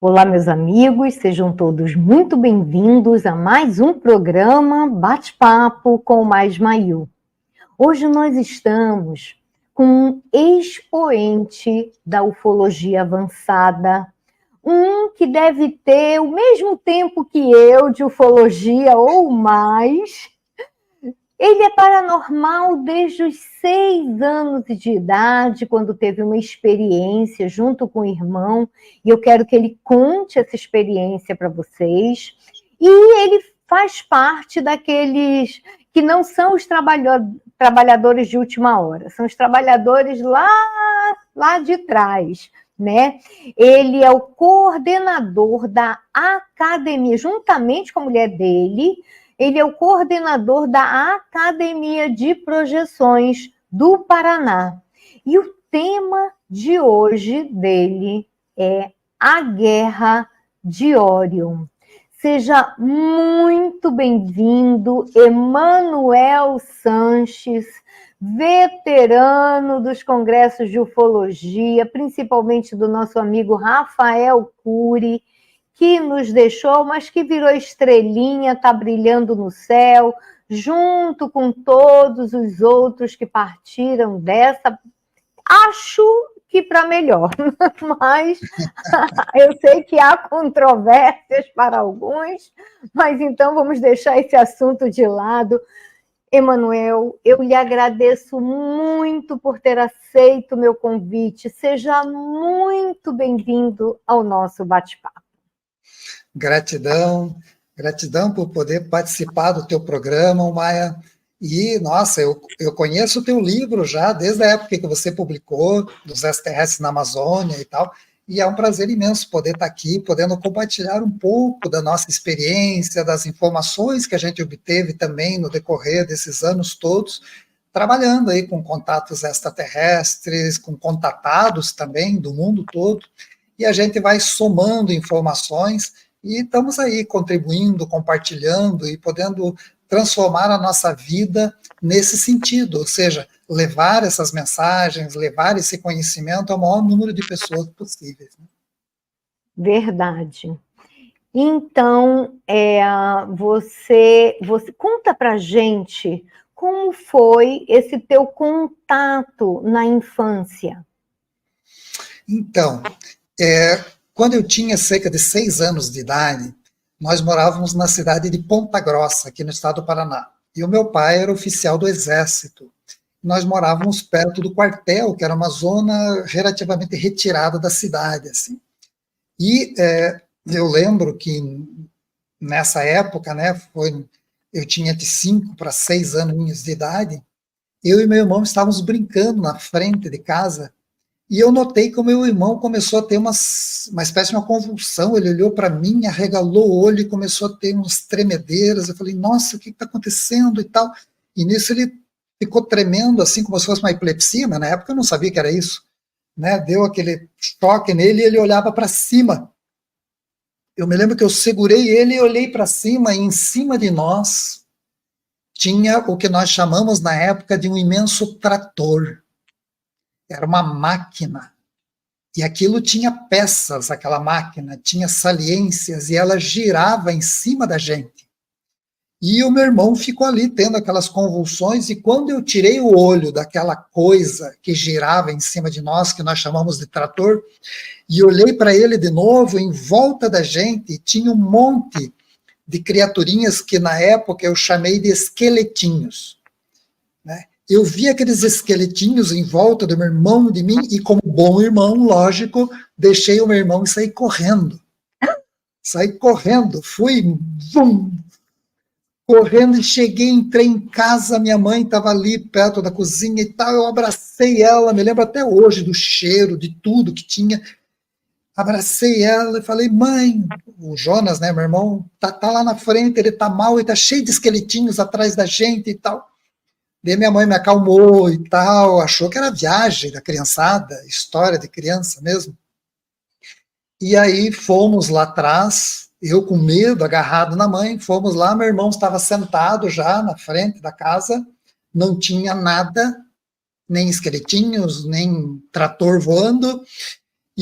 Olá, meus amigos, sejam todos muito bem-vindos a mais um programa Bate-Papo com o Mais Mayu. Hoje nós estamos com um expoente da ufologia avançada, um que deve ter o mesmo tempo que eu de ufologia ou mais. Ele é paranormal desde os 6 anos de idade, quando teve uma experiência junto com o irmão, e eu quero que ele conte essa experiência para vocês. E ele faz parte daqueles que não são os trabalhadores de última hora, são os trabalhadores lá de trás, né? Ele é o coordenador da academia, juntamente com a mulher dele. Ele é o coordenador da Academia de Projeções do Paraná. E o tema de hoje dele é a Guerra de Órion. Seja muito bem-vindo, Emanuel Sanches, veterano dos congressos de ufologia, principalmente do nosso amigo Rafael Cury, que nos deixou, mas que virou estrelinha, está brilhando no céu, junto com todos os outros que partiram dessa, acho que para melhor, mas eu sei que há controvérsias para alguns, mas então vamos deixar esse assunto de lado. Emanuel, eu lhe agradeço muito por ter aceito o meu convite, seja muito bem-vindo ao nosso bate-papo. Gratidão, gratidão por poder participar do teu programa, Maia. E, nossa, eu conheço o teu livro já, desde a época que você publicou, dos extraterrestres na Amazônia e tal, e é um prazer imenso poder estar aqui, podendo compartilhar um pouco da nossa experiência, das informações que a gente obteve também no decorrer desses anos todos, trabalhando aí com contatos extraterrestres, com contatados também do mundo todo, e a gente vai somando informações. E estamos aí contribuindo, compartilhando e podendo transformar a nossa vida nesse sentido, ou seja, levar essas mensagens, levar esse conhecimento ao maior número de pessoas possíveis. Verdade. Então, você conta para a gente como foi esse teu contato na infância. Então, quando eu tinha cerca de 6 anos de idade, nós morávamos na cidade de Ponta Grossa, aqui no estado do Paraná. E o meu pai era oficial do Exército. Nós morávamos perto do quartel, que era uma zona relativamente retirada da cidade, assim. E eu lembro que nessa época, né, eu tinha de 5 para 6 aninhos de idade, eu e meu irmão estávamos brincando na frente de casa. E eu notei que o meu irmão começou a ter uma espécie de uma convulsão. Ele olhou para mim, arregalou o olho e começou a ter umas tremedeiras. Eu falei, nossa, o que está acontecendo e tal? E nisso ele ficou tremendo, assim como se fosse uma epilepsia, mas na época eu não sabia que era isso. Né? Deu aquele choque nele e ele olhava para cima. Eu me lembro que eu segurei ele e olhei para cima, e em cima de nós tinha o que nós chamamos na época de um imenso trator. Era uma máquina, e aquilo tinha peças, aquela máquina, tinha saliências, e ela girava em cima da gente. E o meu irmão ficou ali, tendo aquelas convulsões, e quando eu tirei o olho daquela coisa que girava em cima de nós, que nós chamamos de trator, e olhei para ele de novo, em volta da gente, tinha um monte de criaturinhas que na época eu chamei de esqueletinhos, né? Eu vi aqueles esqueletinhos em volta do meu irmão, de mim, e como bom irmão, lógico, deixei o meu irmão e saí correndo. Saí correndo, fui correndo e cheguei, entrei em casa, minha mãe estava ali perto da cozinha e tal, eu abracei ela, me lembro até hoje do cheiro, de tudo que tinha. Abracei ela e falei, mãe, o Jonas, né, meu irmão, tá lá na frente, ele tá mal e tá cheio de esqueletinhos atrás da gente e tal. Daí minha mãe me acalmou e tal, achou que era viagem da criançada, história de criança mesmo. E aí fomos lá atrás, eu com medo, agarrado na mãe, fomos lá, meu irmão estava sentado já na frente da casa, não tinha nada, nem esqueletinhos, nem trator voando,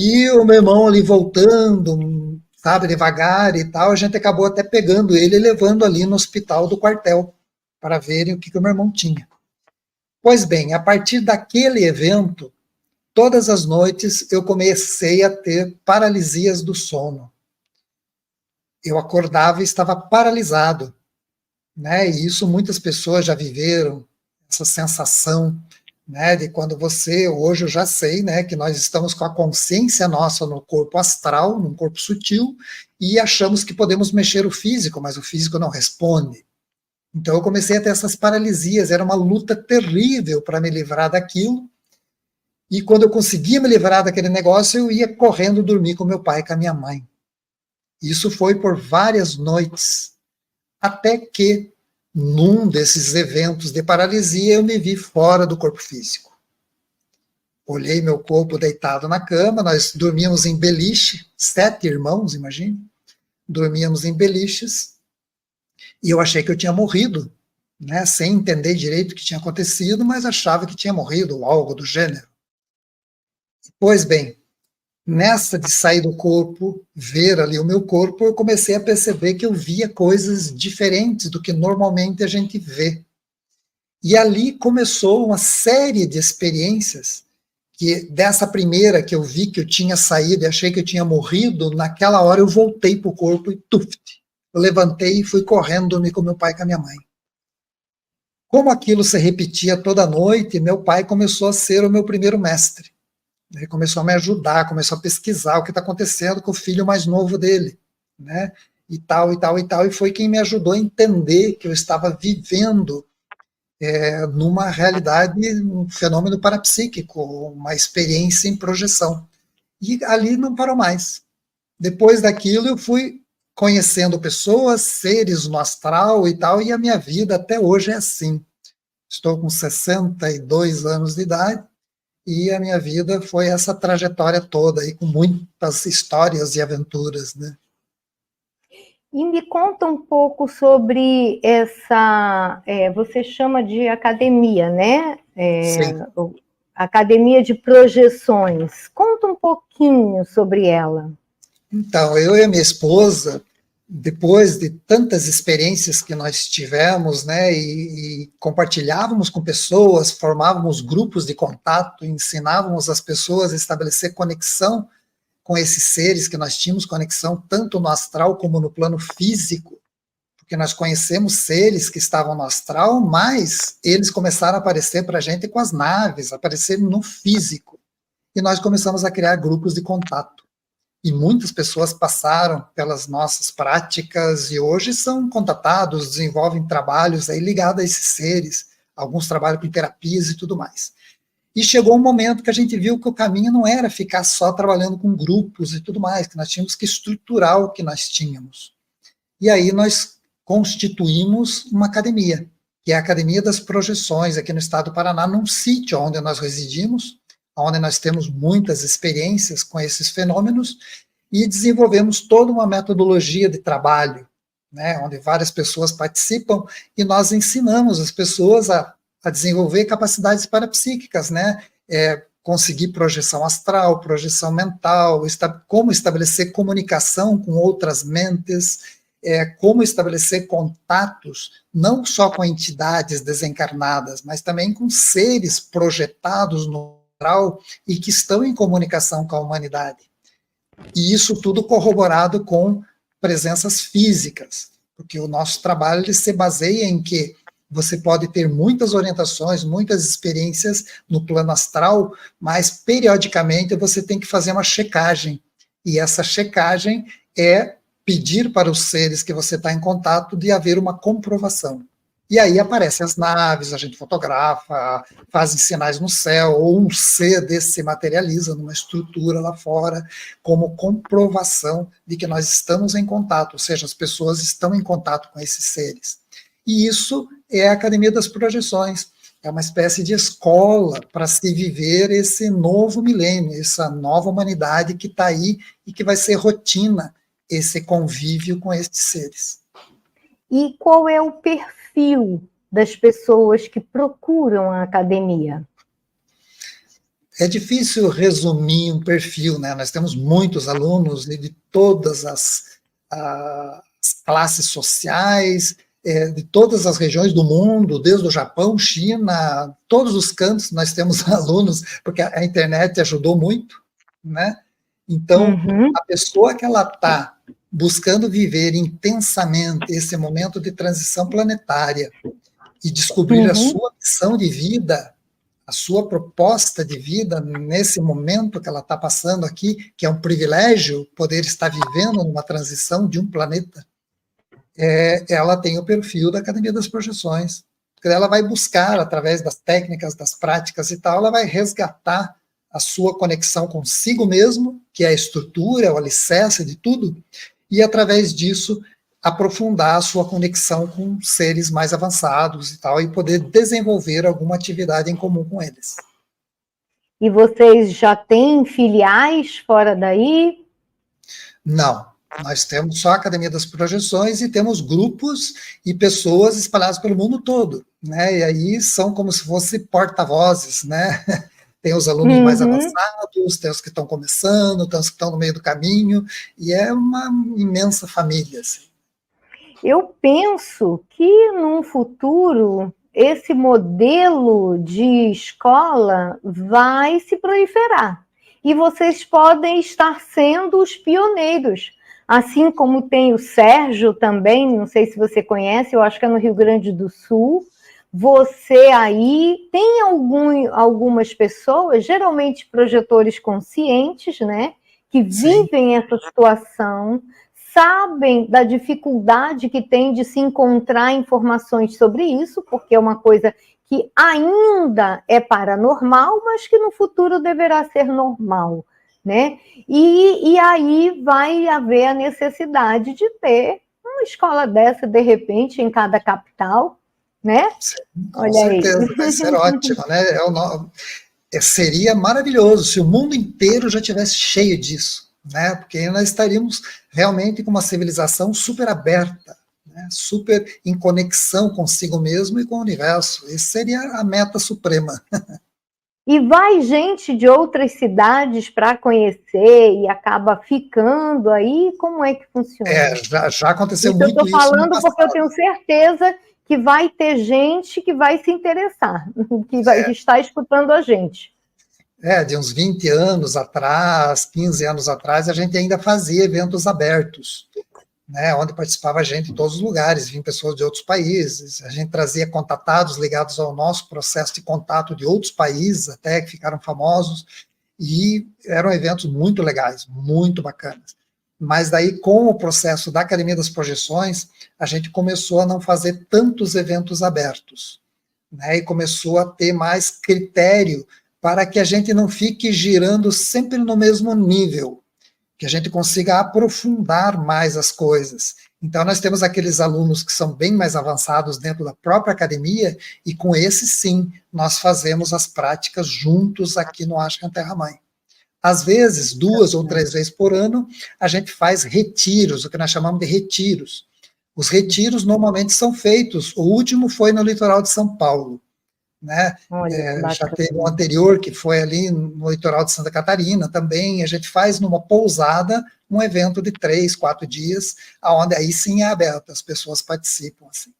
E o meu irmão ali voltando, sabe, devagar e tal, a gente acabou até pegando ele e levando ali no hospital do quartel para verem o que o meu irmão tinha. Pois bem, a partir daquele evento, todas as noites eu comecei a ter paralisias do sono. Eu acordava e estava paralisado, né? E isso muitas pessoas já viveram, essa sensação, né, de quando você, hoje eu já sei, né, que nós estamos com a consciência nossa no corpo astral, num corpo sutil, e achamos que podemos mexer o físico, mas o físico não responde. Então eu comecei a ter essas paralisias, era uma luta terrível para me livrar daquilo, e quando eu conseguia me livrar daquele negócio, eu ia correndo dormir com meu pai e com a minha mãe. Isso foi por várias noites, até que, num desses eventos de paralisia, eu me vi fora do corpo físico. Olhei meu corpo deitado na cama, nós dormíamos em beliche, 7 irmãos, imagine, dormíamos em beliches, e eu achei que eu tinha morrido, né, sem entender direito o que tinha acontecido, mas achava que tinha morrido, ou algo do gênero. Pois bem, nessa de sair do corpo, ver ali o meu corpo, eu comecei a perceber que eu via coisas diferentes do que normalmente a gente vê. E ali começou uma série de experiências, que dessa primeira que eu vi que eu tinha saído e achei que eu tinha morrido, naquela hora eu voltei para o corpo e tuft, eu levantei e fui correndo dormir com meu pai e com a minha mãe. Como aquilo se repetia toda noite, meu pai começou a ser o meu primeiro mestre. Ele começou a me ajudar, começou a pesquisar o que está acontecendo com o filho mais novo dele, né? E tal, e tal, e tal, e foi quem me ajudou a entender que eu estava vivendo numa realidade, um fenômeno parapsíquico, uma experiência em projeção. E ali não parou mais. Depois daquilo eu fui conhecendo pessoas, seres no astral e tal, e a minha vida até hoje é assim. Estou com 62 anos de idade, e a minha vida foi essa trajetória toda, aí, com muitas histórias e aventuras, né? E me conta um pouco sobre essa, você chama de academia, né? Sim. Academia de Projeções. Conta um pouquinho sobre ela. Então, eu e a minha esposa, depois de tantas experiências que nós tivemos, né, e compartilhávamos com pessoas, formávamos grupos de contato, ensinávamos as pessoas a estabelecer conexão com esses seres, que nós tínhamos conexão tanto no astral como no plano físico, porque nós conhecemos seres que estavam no astral, mas eles começaram a aparecer para a gente com as naves, apareceram no físico, e nós começamos a criar grupos de contato. E muitas pessoas passaram pelas nossas práticas e hoje são contatados, desenvolvem trabalhos aí ligados a esses seres, alguns trabalham com terapias e tudo mais. E chegou um momento que a gente viu que o caminho não era ficar só trabalhando com grupos e tudo mais, que nós tínhamos que estruturar o que nós tínhamos. E aí nós constituímos uma academia, que é a Academia das Projeções, aqui no estado do Paraná, num sítio onde nós residimos, onde nós temos muitas experiências com esses fenômenos, e desenvolvemos toda uma metodologia de trabalho, né, onde várias pessoas participam, e nós ensinamos as pessoas a desenvolver capacidades parapsíquicas, né, conseguir projeção astral, projeção mental, como estabelecer comunicação com outras mentes, como estabelecer contatos, não só com entidades desencarnadas, mas também com seres projetados no astral e que estão em comunicação com a humanidade. E isso tudo corroborado com presenças físicas, porque o nosso trabalho ele se baseia em que você pode ter muitas orientações, muitas experiências no plano astral, mas periodicamente você tem que fazer uma checagem. E essa checagem é pedir para os seres que você está em contato de haver uma comprovação. E aí aparecem as naves, a gente fotografa, fazem sinais no céu, ou um ser desse se materializa numa estrutura lá fora, como comprovação de que nós estamos em contato, ou seja, as pessoas estão em contato com esses seres. E isso é a Academia das Projeções, é uma espécie de escola para se viver esse novo milênio, essa nova humanidade que está aí e que vai ser rotina, esse convívio com esses seres. E qual é o perfil das pessoas que procuram a academia? É difícil resumir um perfil, né? Nós temos muitos alunos de todas as classes sociais, de todas as regiões do mundo, desde o Japão, China, todos os cantos nós temos alunos, porque a internet ajudou muito, né? Então, a pessoa que ela está buscando viver intensamente esse momento de transição planetária e descobrir a sua missão de vida, a sua proposta de vida nesse momento que ela está passando aqui, que é um privilégio poder estar vivendo numa transição de um planeta, ela tem o perfil da Academia das Projeções. Ela vai buscar, através das técnicas, das práticas e tal, ela vai resgatar a sua conexão consigo mesmo, que é a estrutura, o alicerce de tudo, e através disso aprofundar a sua conexão com seres mais avançados e tal, e poder desenvolver alguma atividade em comum com eles. E vocês já têm filiais fora daí? Não, nós temos só a Academia das Projeções e temos grupos e pessoas espalhadas pelo mundo todo, né? E aí são como se fossem porta-vozes, né? Tem os alunos mais avançados, tem os que estão começando, tem os que estão no meio do caminho, e é uma imensa família, assim. Eu penso que, num futuro, esse modelo de escola vai se proliferar. E vocês podem estar sendo os pioneiros. Assim como tem o Sérgio também, não sei se você conhece, eu acho que é no Rio Grande do Sul. Você aí tem algumas pessoas, geralmente projetores conscientes, né, que vivem essa situação, sabem da dificuldade que tem de se encontrar informações sobre isso, porque é uma coisa que ainda é paranormal, mas que no futuro deverá ser normal, né? E aí vai haver a necessidade de ter uma escola dessa, de repente, em cada capital, né? Sim, com certeza, vai ser ótimo, né? Seria maravilhoso se o mundo inteiro já tivesse cheio disso, né? Porque aí nós estaríamos realmente com uma civilização super aberta, né? Super em conexão consigo mesmo e com o universo. Isso seria a meta suprema. E vai gente de outras cidades para conhecer e acaba ficando aí? Como é que funciona? Já aconteceu isso muito eu estou isso no falando passado. porque eu tenho certeza que vai ter gente que vai se interessar, que vai estar escutando a gente. De uns 20 anos atrás, 15 anos atrás, a gente ainda fazia eventos abertos, né, onde participava gente de todos os lugares, vinham pessoas de outros países, a gente trazia contatados ligados ao nosso processo de contato de outros países, até que ficaram famosos, e eram eventos muito legais, muito bacanas. Mas daí, com o processo da Academia das Projeções, a gente começou a não fazer tantos eventos abertos, né, e começou a ter mais critério para que a gente não fique girando sempre no mesmo nível, que a gente consiga aprofundar mais as coisas. Então, nós temos aqueles alunos que são bem mais avançados dentro da própria academia, e com esses, sim, nós fazemos as práticas juntos aqui no Ashkan Terra Mãe. Às vezes, 2 ou 3 vezes por ano, a gente faz retiros, o que nós chamamos de retiros. Os retiros normalmente são feitos, o último foi no litoral de São Paulo, né? Já teve um anterior que foi ali no litoral de Santa Catarina também. A gente faz numa pousada um evento de 3, 4 dias, onde aí sim é aberto, as pessoas participam assim.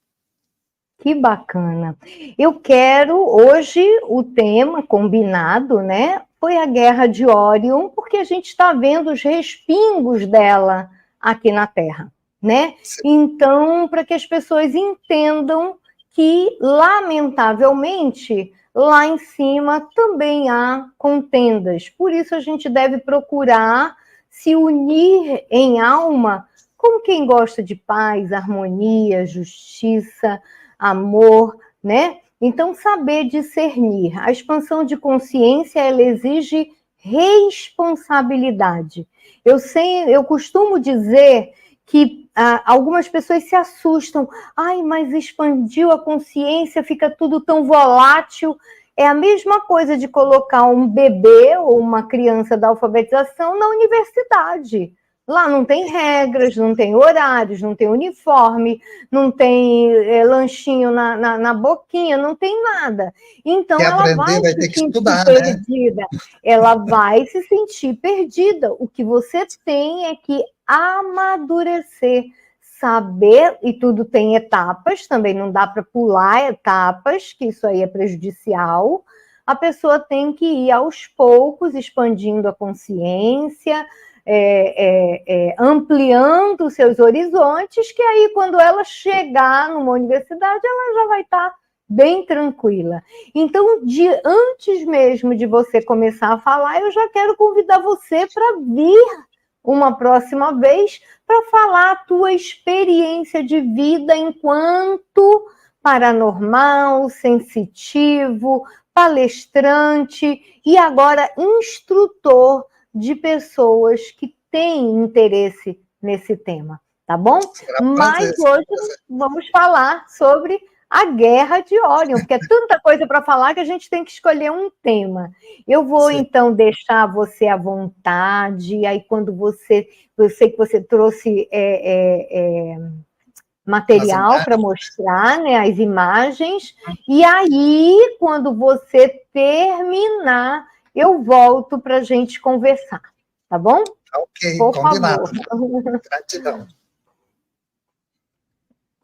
Que bacana. Eu quero, hoje, o tema combinado, né, foi a Guerra de Órion, porque a gente está vendo os respingos dela aqui na Terra, né? Sim. Então, para que as pessoas entendam que, lamentavelmente, lá em cima também há contendas. Por isso a gente deve procurar se unir em alma como quem gosta de paz, harmonia, justiça, amor, né? Então, saber discernir. A expansão de consciência, ela exige responsabilidade. Eu costumo dizer que algumas pessoas se assustam. Ai, mas expandiu a consciência, fica tudo tão volátil. É a mesma coisa de colocar um bebê ou uma criança da alfabetização na universidade. Lá não tem regras, não tem horários, não tem uniforme, não tem lanchinho na boquinha, não tem nada. Então, Quer ela vai aprender, vai se ter que sentir estudar, né? perdida. Ela vai se sentir perdida. O que você tem é que amadurecer, saber, e tudo tem etapas, também não dá para pular etapas, que isso aí é prejudicial. A pessoa tem que ir aos poucos, expandindo a consciência, ampliando seus horizontes, que aí, quando ela chegar numa universidade, ela já vai estar bem tranquila. Então, antes mesmo de você começar a falar, eu já quero convidar você para vir uma próxima vez para falar a tua experiência de vida enquanto paranormal, sensitivo, palestrante e agora instrutor de pessoas que têm interesse nesse tema, tá bom? Será um Mas prazer. hoje vamos falar sobre a Guerra de Órion, porque é tanta coisa para falar que a gente tem que escolher um tema. Eu vou, Sim. então, deixar você à vontade, aí quando eu sei que você trouxe material para mostrar, né, as imagens, e aí, quando você terminar, eu volto para a gente conversar, tá bom? Ok, Por combinado. favor. Gratidão.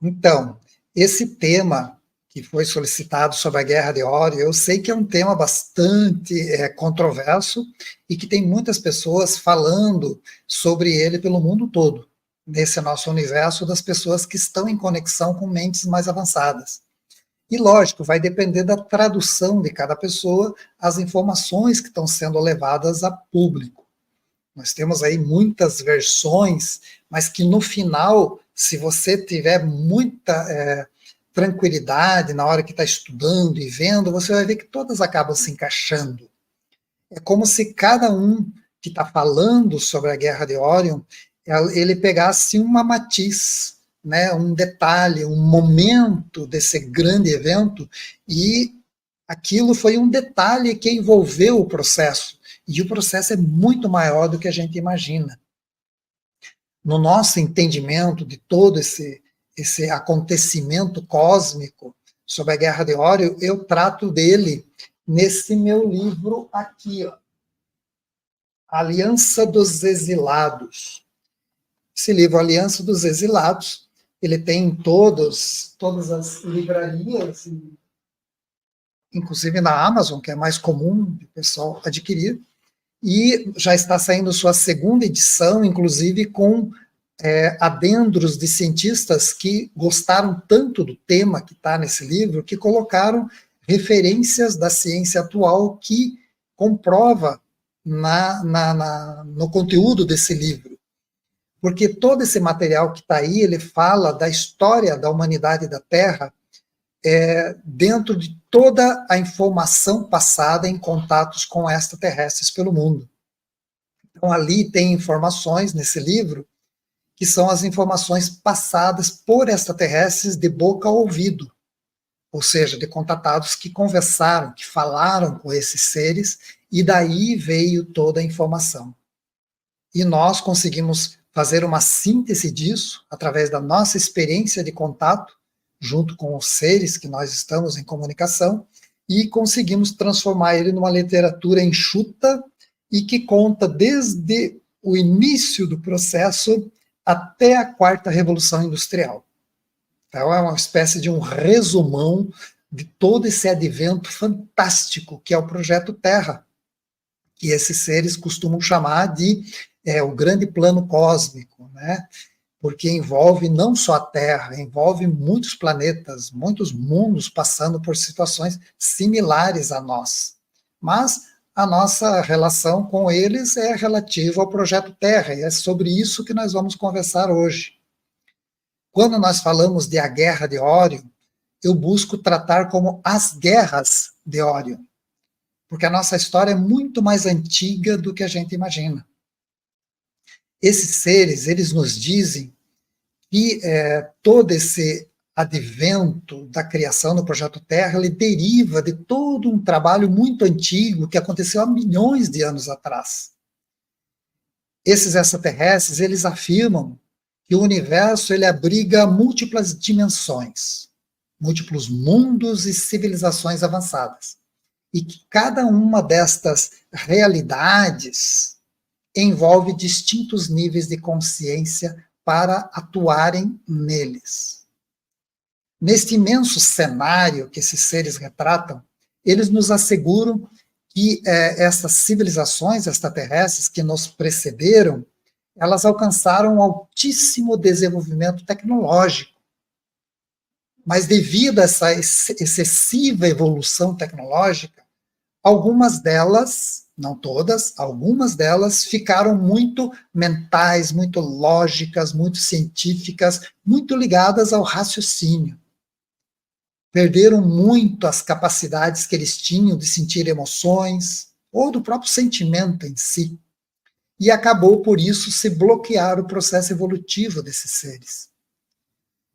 Então, esse tema que foi solicitado sobre a Guerra de Órion, eu sei que é um tema bastante controverso e que tem muitas pessoas falando sobre ele pelo mundo todo, nesse nosso universo das pessoas que estão em conexão com mentes mais avançadas. E, lógico, vai depender da tradução de cada pessoa, as informações que estão sendo levadas a público. Nós temos aí muitas versões, mas que no final, se você tiver muita tranquilidade na hora que está estudando e vendo, você vai ver que todas acabam se encaixando. É como se cada um que está falando sobre a Guerra de Órion, ele pegasse uma matiz, né, um detalhe, um momento desse grande evento, e aquilo foi um detalhe que envolveu o processo. E o processo é muito maior do que a gente imagina. No nosso entendimento de todo esse acontecimento cósmico sobre a Guerra de Órion, eu trato dele nesse meu livro aqui, ó, Aliança dos Exilados. Esse livro, Aliança dos Exilados, ele tem em todas as livrarias, inclusive na Amazon, que é mais comum o pessoal adquirir, e já está saindo sua segunda edição, inclusive com adendros de cientistas que gostaram tanto do tema que está nesse livro, que colocaram referências da ciência atual que comprova no conteúdo desse livro. Porque todo esse material que está aí, ele fala da história da humanidade da Terra dentro de toda a informação passada em contatos com extraterrestres pelo mundo. Então, ali tem informações, nesse livro, que são as informações passadas por extraterrestres de boca ao ouvido, ou seja, de contatados que conversaram, que falaram com esses seres, e daí veio toda a informação. E nós conseguimos fazer uma síntese disso, através da nossa experiência de contato, junto com os seres que nós estamos em comunicação, e conseguimos transformar ele numa literatura enxuta e que conta desde o início do processo até a quarta revolução industrial. Então é uma espécie de um resumão de todo esse advento fantástico que é o Projeto Terra, que esses seres costumam chamar de o grande plano cósmico, né? Porque envolve não só a Terra, envolve muitos planetas, muitos mundos passando por situações similares a nós. Mas a nossa relação com eles é relativa ao Projeto Terra, e é sobre isso que nós vamos conversar hoje. Quando nós falamos de a Guerra de Órion, eu busco tratar como as guerras de Órion, porque a nossa história é muito mais antiga do que a gente imagina. Esses seres, eles nos dizem que todo esse advento da criação do Projeto Terra, ele deriva de todo um trabalho muito antigo que aconteceu há milhões de anos atrás. Esses extraterrestres, eles afirmam que o universo ele abriga múltiplas dimensões, múltiplos mundos e civilizações avançadas. E que cada uma destas realidades envolve distintos níveis de consciência para atuarem neles. Neste imenso cenário que esses seres retratam, eles nos asseguram que essas civilizações extraterrestres que nos precederam, elas alcançaram um altíssimo desenvolvimento tecnológico. Mas devido a essa excessiva evolução tecnológica, algumas delas, não todas, algumas delas ficaram muito mentais, muito lógicas, muito científicas, muito ligadas ao raciocínio. Perderam muito as capacidades que eles tinham de sentir emoções, ou do próprio sentimento em si. E acabou, por isso, se bloquear o processo evolutivo desses seres.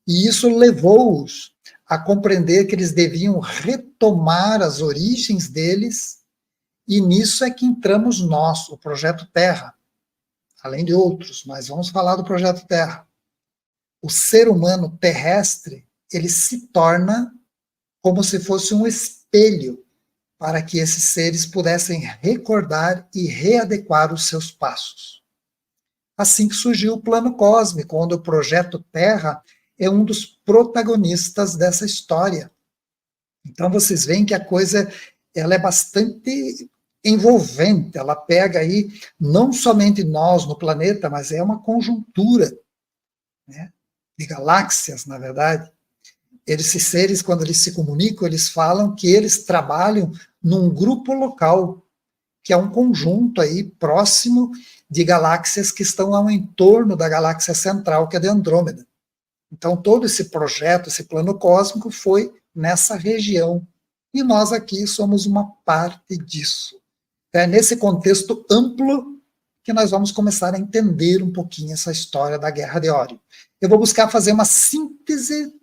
E isso levou-os a compreender que eles deviam retomar as origens deles, e nisso é que entramos nós, o Projeto Terra, além de outros, mas vamos falar do Projeto Terra. O ser humano terrestre, ele se torna como se fosse um espelho para que esses seres pudessem recordar e readequar os seus passos. Assim que surgiu o plano cósmico, onde o Projeto Terra é um dos protagonistas dessa história. Então vocês veem que a coisa ela é bastante envolvente, ela pega aí não somente nós no planeta, mas é uma conjuntura, né, de galáxias, na verdade. Esses seres, quando eles se comunicam, eles falam que eles trabalham num grupo local, que é um conjunto aí próximo de galáxias que estão ao entorno da galáxia central, que é de Andrômeda. Então, todo esse projeto, esse plano cósmico, foi nessa região. E nós aqui somos uma parte disso. É nesse contexto amplo que nós vamos começar a entender um pouquinho essa história da Guerra de Órion. Eu vou buscar fazer uma síntese,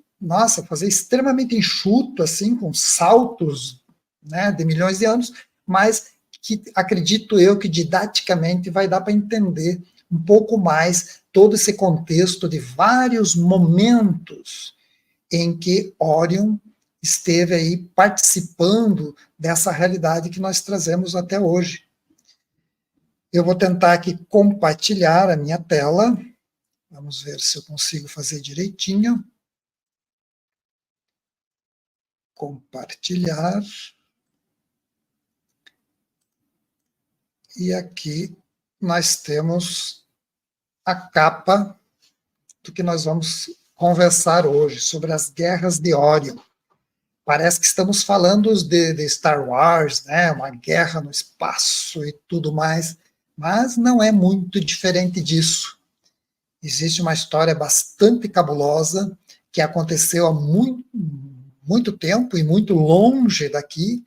fazer extremamente enxuto, assim, com saltos, né, de milhões de anos, mas que acredito eu que didaticamente vai dar para entender um pouco mais todo esse contexto de vários momentos em que Órion esteve aí participando dessa realidade que nós trazemos até hoje. Eu vou tentar aqui compartilhar a minha tela. Vamos ver se eu consigo fazer direitinho. Compartilhar. E aqui nós temos a capa do que nós vamos conversar hoje, sobre as guerras de Órion. Parece que estamos falando de Star Wars, né? Uma guerra no espaço e tudo mais, mas não é muito diferente disso. Existe uma história bastante cabulosa que aconteceu há muito tempo e muito longe daqui,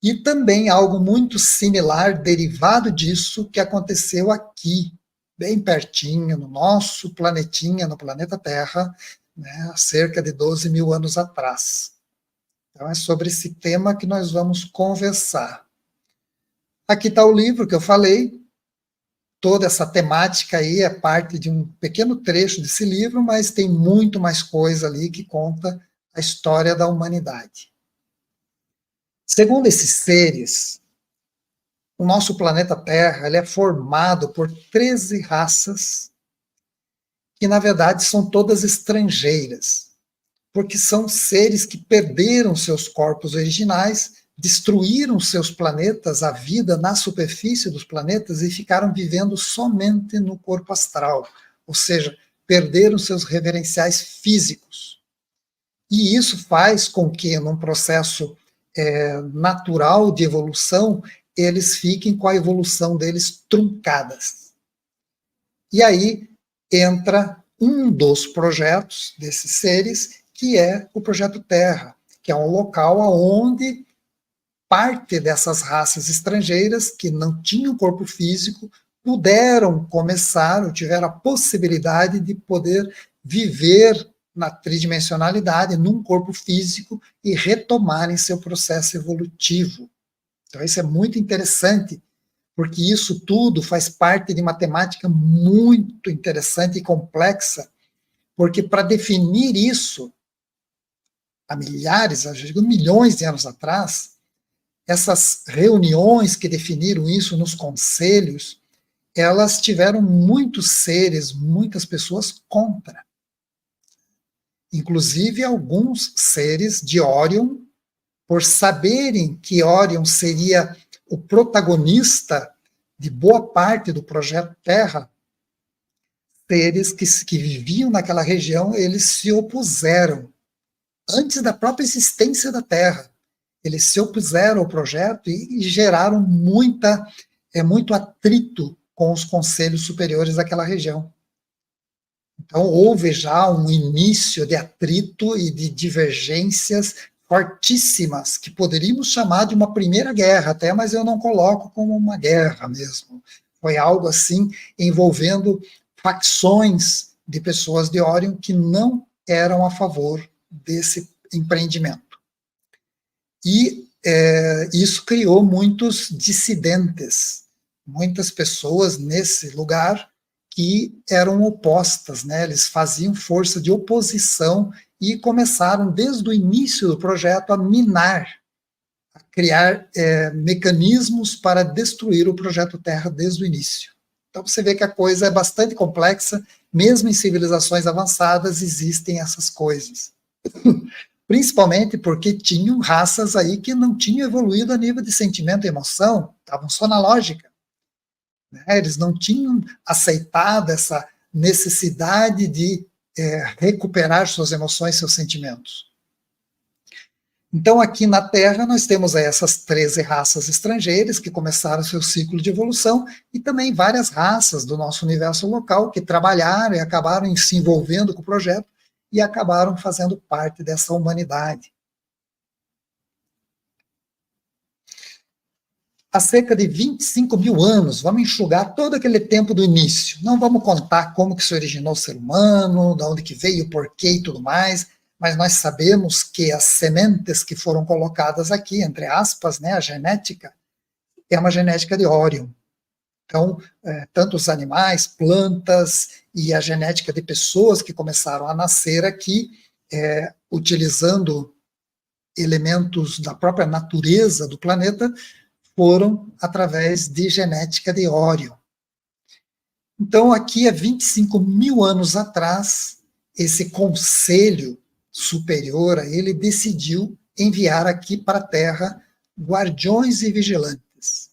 e também algo muito similar, derivado disso, que aconteceu aqui, bem pertinho, no nosso planetinha, no planeta Terra, né, há cerca de 12 mil anos atrás. Então é sobre esse tema que nós vamos conversar. Aqui está o livro que eu falei, toda essa temática aí é parte de um pequeno trecho desse livro, mas tem muito mais coisa ali que conta a história da humanidade. Segundo esses seres, o nosso planeta Terra ele é formado por 13 raças que, na verdade, são todas estrangeiras, porque são seres que perderam seus corpos originais, destruíram seus planetas, a vida na superfície dos planetas, e ficaram vivendo somente no corpo astral, ou seja, perderam seus referenciais físicos. E isso faz com que, num processo natural de evolução, eles fiquem com a evolução deles truncadas. E aí entra um dos projetos desses seres, que é o Projeto Terra, que é um local onde parte dessas raças estrangeiras, que não tinham corpo físico, puderam começar, ou tiveram a possibilidade de poder viver na tridimensionalidade, num corpo físico, e retomarem seu processo evolutivo. Então isso é muito interessante, porque isso tudo faz parte de matemática muito interessante e complexa, porque para definir isso, há milhares, eu digo milhões de anos atrás, essas reuniões que definiram isso nos conselhos, elas tiveram muitos seres, muitas pessoas contra. Inclusive alguns seres de Órion, por saberem que Órion seria o protagonista de boa parte do projeto Terra, seres que viviam naquela região, eles se opuseram. Antes da própria existência da Terra, eles se opuseram ao projeto e geraram muito atrito com os conselhos superiores daquela região. Então, houve já um início de atrito e de divergências fortíssimas, que poderíamos chamar de uma primeira guerra até, mas eu não coloco como uma guerra mesmo. Foi algo assim, envolvendo facções de pessoas de Órion que não eram a favor desse empreendimento. E isso criou muitos dissidentes, muitas pessoas nesse lugar que eram opostas, né? Eles faziam força de oposição e começaram, desde o início do projeto, a minar, a criar mecanismos para destruir o projeto Terra desde o início. Então você vê que a coisa é bastante complexa, mesmo em civilizações avançadas existem essas coisas. Principalmente porque tinham raças aí que não tinham evoluído a nível de sentimento e emoção, estavam só na lógica. Eles não tinham aceitado essa necessidade de recuperar suas emoções, seus sentimentos. Então, aqui na Terra, nós temos aí essas 13 raças estrangeiras que começaram seu ciclo de evolução e também várias raças do nosso universo local que trabalharam e acabaram se envolvendo com o projeto e acabaram fazendo parte dessa humanidade. Há cerca de 25 mil anos, vamos enxugar todo aquele tempo do início. Não vamos contar como que se originou o ser humano, de onde que veio, porquê e tudo mais, mas nós sabemos que as sementes que foram colocadas aqui, entre aspas, né, a genética, é uma genética de Órion. Então, tanto os animais, plantas e a genética de pessoas que começaram a nascer aqui, utilizando elementos da própria natureza do planeta, foram através de genética de Órion. Então, aqui há 25 mil anos atrás, esse conselho superior, ele decidiu enviar aqui para a Terra guardiões e vigilantes.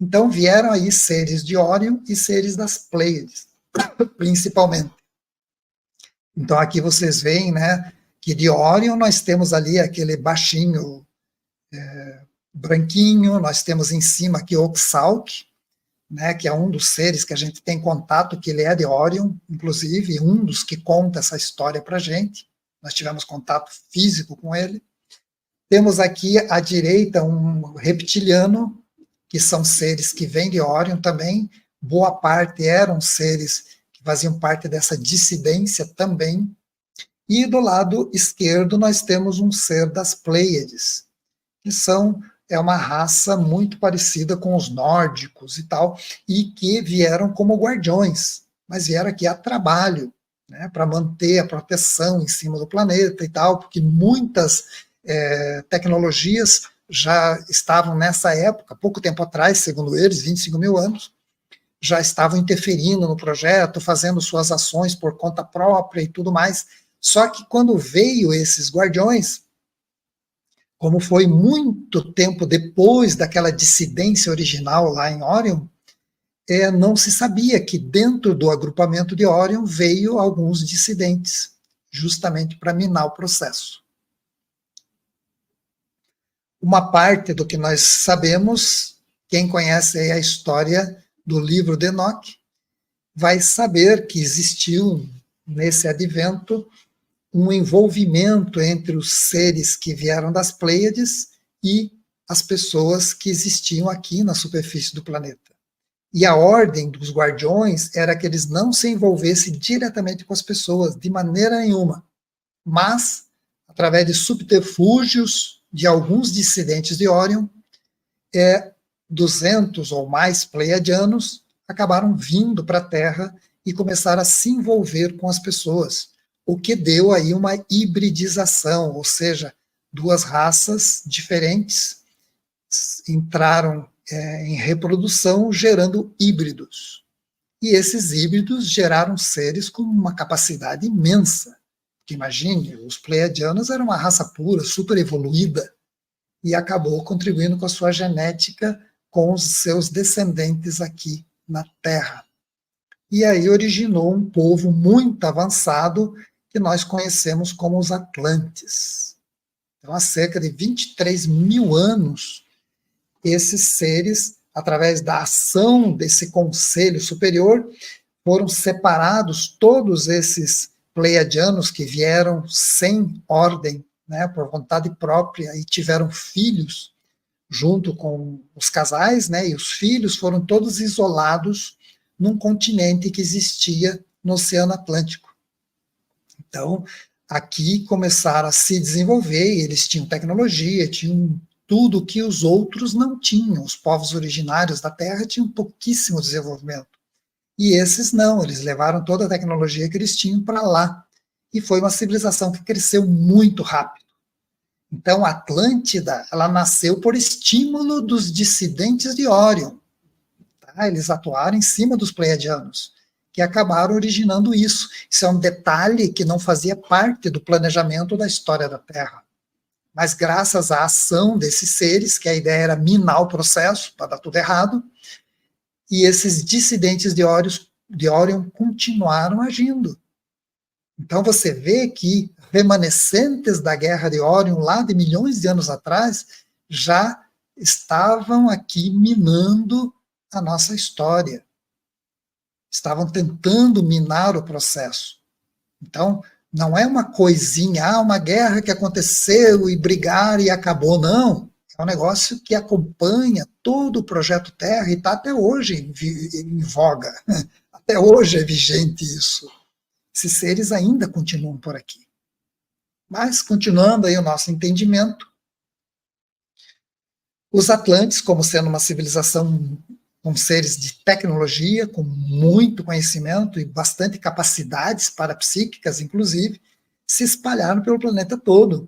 Então, vieram aí seres de Órion e seres das Pleiades, principalmente. Então, aqui vocês veem, né, que de Órion nós temos ali aquele baixinho branquinho, nós temos em cima aqui Oxalc, né, que é um dos seres que a gente tem contato, que ele é de Órion, inclusive, um dos que conta essa história para a gente. Nós tivemos contato físico com ele. Temos aqui à direita um reptiliano, que são seres que vêm de Órion também, boa parte eram seres que faziam parte dessa dissidência também. E do lado esquerdo nós temos um ser das Pleiades, que é uma raça muito parecida com os nórdicos e tal, e que vieram como guardiões, mas vieram aqui a trabalho, né, para manter a proteção em cima do planeta e tal, porque muitas tecnologias já estavam nessa época, pouco tempo atrás, segundo eles, 25 mil anos, já estavam interferindo no projeto, fazendo suas ações por conta própria e tudo mais. Só que quando veio esses guardiões, como foi muito tempo depois daquela dissidência original lá em Órion, não se sabia que dentro do agrupamento de Órion veio alguns dissidentes, justamente para minar o processo. Uma parte do que nós sabemos, quem conhece aí a história do livro de Enoque, vai saber que existiu nesse advento um envolvimento entre os seres que vieram das Pleiades e as pessoas que existiam aqui na superfície do planeta. E a ordem dos guardiões era que eles não se envolvessem diretamente com as pessoas, de maneira nenhuma, mas, através de subterfúgios de alguns dissidentes de Órion, 200 ou mais pleiadianos acabaram vindo para a Terra e começaram a se envolver com as pessoas, o que deu aí uma hibridização, ou seja, duas raças diferentes entraram em reprodução, gerando híbridos. E esses híbridos geraram seres com uma capacidade imensa. Porque imagine, os pleiadianos eram uma raça pura, super evoluída, e acabou contribuindo com a sua genética com os seus descendentes aqui na Terra. E aí originou um povo muito avançado que nós conhecemos como os Atlantes. Então, há cerca de 23 mil anos, esses seres, através da ação desse conselho superior, foram separados todos esses pleiadianos que vieram sem ordem, né, por vontade própria, e tiveram filhos junto com os casais, né, e os filhos foram todos isolados num continente que existia no Oceano Atlântico. Então, aqui começaram a se desenvolver, e eles tinham tecnologia, tinham tudo que os outros não tinham. Os povos originários da Terra tinham pouquíssimo desenvolvimento. E esses não, eles levaram toda a tecnologia que eles tinham para lá. E foi uma civilização que cresceu muito rápido. Então, a Atlântida, ela nasceu por estímulo dos dissidentes de Órion. Tá? Eles atuaram em cima dos pleiadianos, que acabaram originando isso. Isso é um detalhe que não fazia parte do planejamento da história da Terra. Mas graças à ação desses seres, que a ideia era minar o processo, para dar tudo errado, e esses dissidentes de Órion continuaram agindo. Então você vê que remanescentes da Guerra de Órion, lá de milhões de anos atrás, já estavam aqui minando a nossa história. Estavam tentando minar o processo. Então, não é uma coisinha, uma guerra que aconteceu e brigaram e acabou, não. É um negócio que acompanha todo o projeto Terra e está até hoje em voga. Até hoje é vigente isso. Esses seres ainda continuam por aqui. Mas, continuando aí o nosso entendimento, os Atlantes, como sendo uma civilização com seres de tecnologia, com muito conhecimento e bastante capacidades parapsíquicas, inclusive, se espalharam pelo planeta todo.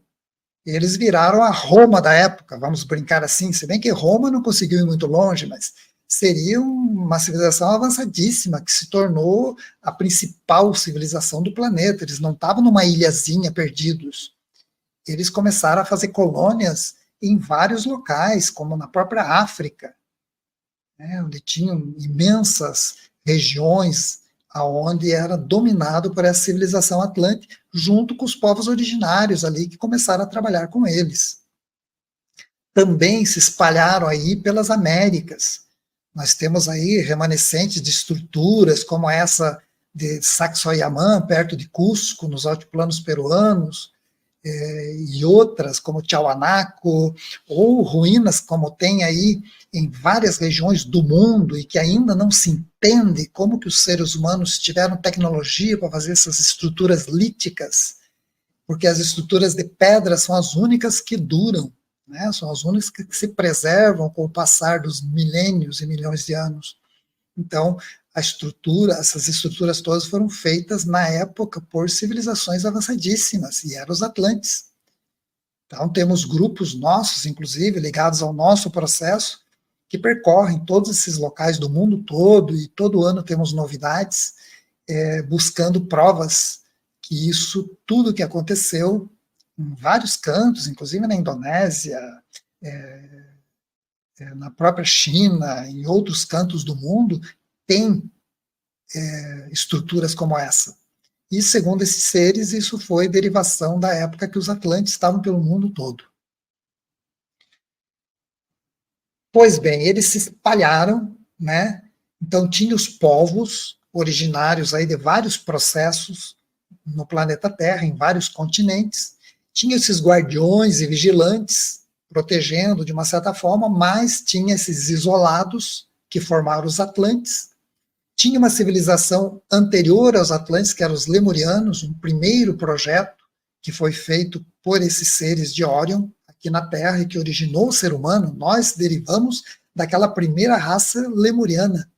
Eles viraram a Roma da época, vamos brincar assim, se bem que Roma não conseguiu ir muito longe, mas seria uma civilização avançadíssima, que se tornou a principal civilização do planeta. Eles não estavam numa ilhazinha perdidos. Eles começaram a fazer colônias em vários locais, como na própria África, onde tinham imensas regiões aonde era dominado por essa civilização Atlante, junto com os povos originários ali que começaram a trabalhar com eles. Também se espalharam aí pelas Américas. Nós temos aí remanescentes de estruturas como essa de Sacsayhuamán, perto de Cusco, nos altiplanos peruanos, e outras como Tiahuanaco, ou ruínas como tem aí em várias regiões do mundo e que ainda não se entende como que os seres humanos tiveram tecnologia para fazer essas estruturas líticas, porque as estruturas de pedra são as únicas que duram, né? São as únicas que se preservam com o passar dos milênios e milhões de anos. Então, essas estruturas todas foram feitas na época por civilizações avançadíssimas, e eram os Atlantes. Então, temos grupos nossos, inclusive, ligados ao nosso processo, que percorrem todos esses locais do mundo todo, e todo ano temos novidades, buscando provas que isso, tudo que aconteceu, em vários cantos, inclusive na Indonésia, na própria China, em outros cantos do mundo, tem estruturas como essa. E, segundo esses seres, isso foi derivação da época que os Atlantes estavam pelo mundo todo. Pois bem, eles se espalharam, né? Então tinha os povos originários aí de vários processos no planeta Terra, em vários continentes, tinha esses guardiões e vigilantes protegendo de uma certa forma, mas tinha esses isolados que formaram os Atlantes. Tinha uma civilização anterior aos Atlantes, que eram os Lemurianos, um primeiro projeto que foi feito por esses seres de Órion aqui na Terra e que originou o ser humano. Nós derivamos daquela primeira raça lemuriana.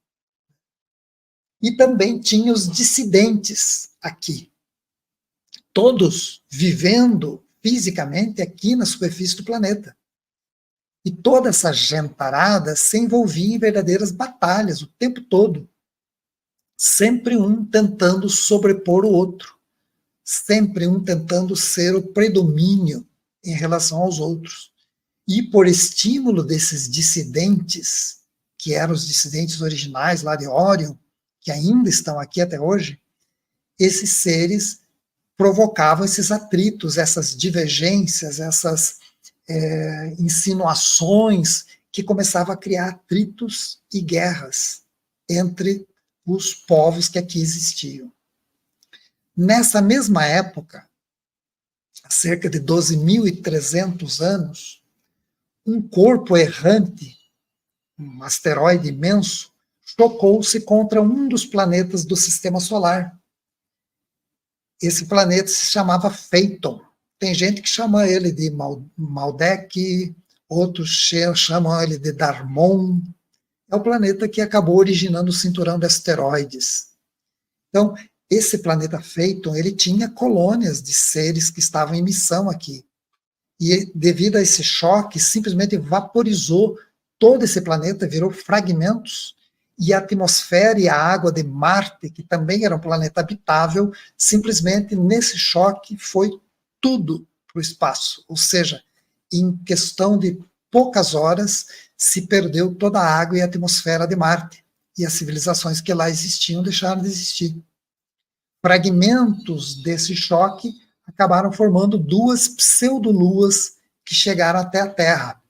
E também tinha os dissidentes aqui, todos vivendo fisicamente aqui na superfície do planeta. E toda essa gentarada se envolvia em verdadeiras batalhas o tempo todo, sempre um tentando sobrepor o outro, sempre um tentando ser o predomínio em relação aos outros. E por estímulo desses dissidentes, que eram os dissidentes originais lá de Orion, que ainda estão aqui até hoje, esses seres provocavam esses atritos, essas divergências, essas insinuações que começavam a criar atritos e guerras entre os povos que aqui existiam. Nessa mesma época, há cerca de 12.300 anos, um corpo errante, um asteroide imenso, chocou-se contra um dos planetas do Sistema Solar. Esse planeta se chamava Phaeton. Tem gente que chama ele de Maldek, outros chamam ele de Darmon. É o planeta que acabou originando o cinturão de asteroides. Então, esse planeta Phaeton, ele tinha colônias de seres que estavam em missão aqui. E devido a esse choque, simplesmente vaporizou todo esse planeta, virou fragmentos, e a atmosfera e a água de Marte, que também era um planeta habitável, simplesmente nesse choque foi tudo para o espaço. Ou seja, em questão de poucas horas, se perdeu toda a água e a atmosfera de Marte. E as civilizações que lá existiam deixaram de existir. Fragmentos desse choque acabaram formando duas pseudoluas que chegaram até a Terra.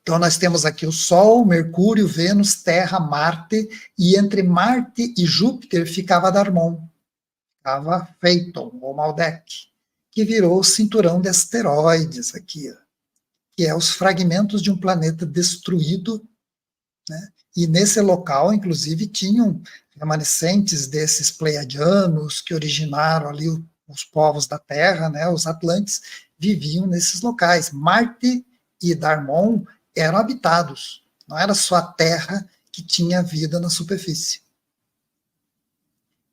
Então nós temos aqui o Sol, Mercúrio, Vênus, Terra, Marte, e entre Marte e Júpiter ficava Darmon, ficava Phaeton, ou Maldek, que virou o cinturão de asteroides aqui, que é os fragmentos de um planeta destruído, né? E nesse local, inclusive, tinham remanescentes desses pleiadianos que originaram ali os povos da Terra, né? Os Atlantes viviam nesses locais. Marte e Darmon eram habitados, não era só a Terra que tinha vida na superfície.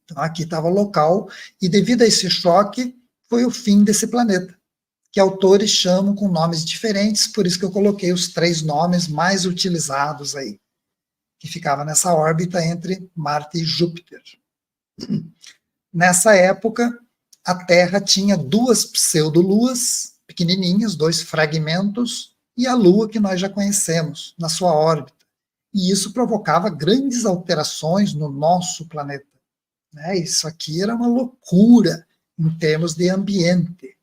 Então aqui estava o local, e devido a esse choque, foi o fim desse planeta, que autores chamam com nomes diferentes, por isso que eu coloquei os 3 nomes mais utilizados aí, que ficava nessa órbita entre Marte e Júpiter. Nessa época, a Terra tinha 2 pseudoluas pequenininhas, 2 fragmentos, e a Lua que nós já conhecemos, na sua órbita. E isso provocava grandes alterações no nosso planeta, né? Isso aqui era uma loucura em termos de ambiente.